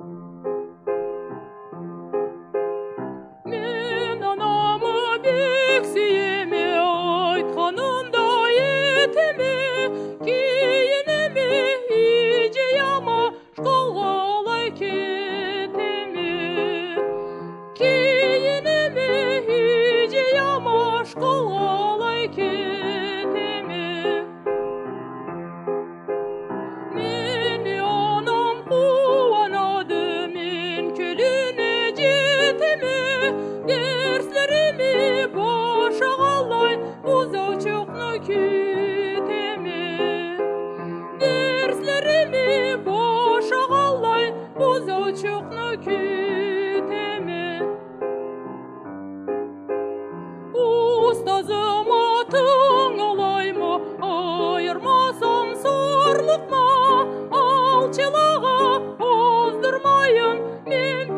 Мен анамы бек сүйеме, айтқанымда етеме, кейінеме идеяма школға алай кетеме. Кейінеме идеяма школға алай кетеме. Мені анам қуанады, мен келіне жетеме, дерслеріме баша қалай узачокны кетеме. Дерслеріме баша қалай узачокны кетеме. Устазым атың алайма, айырмасам сорлықма, алчылаға оздырмайын мен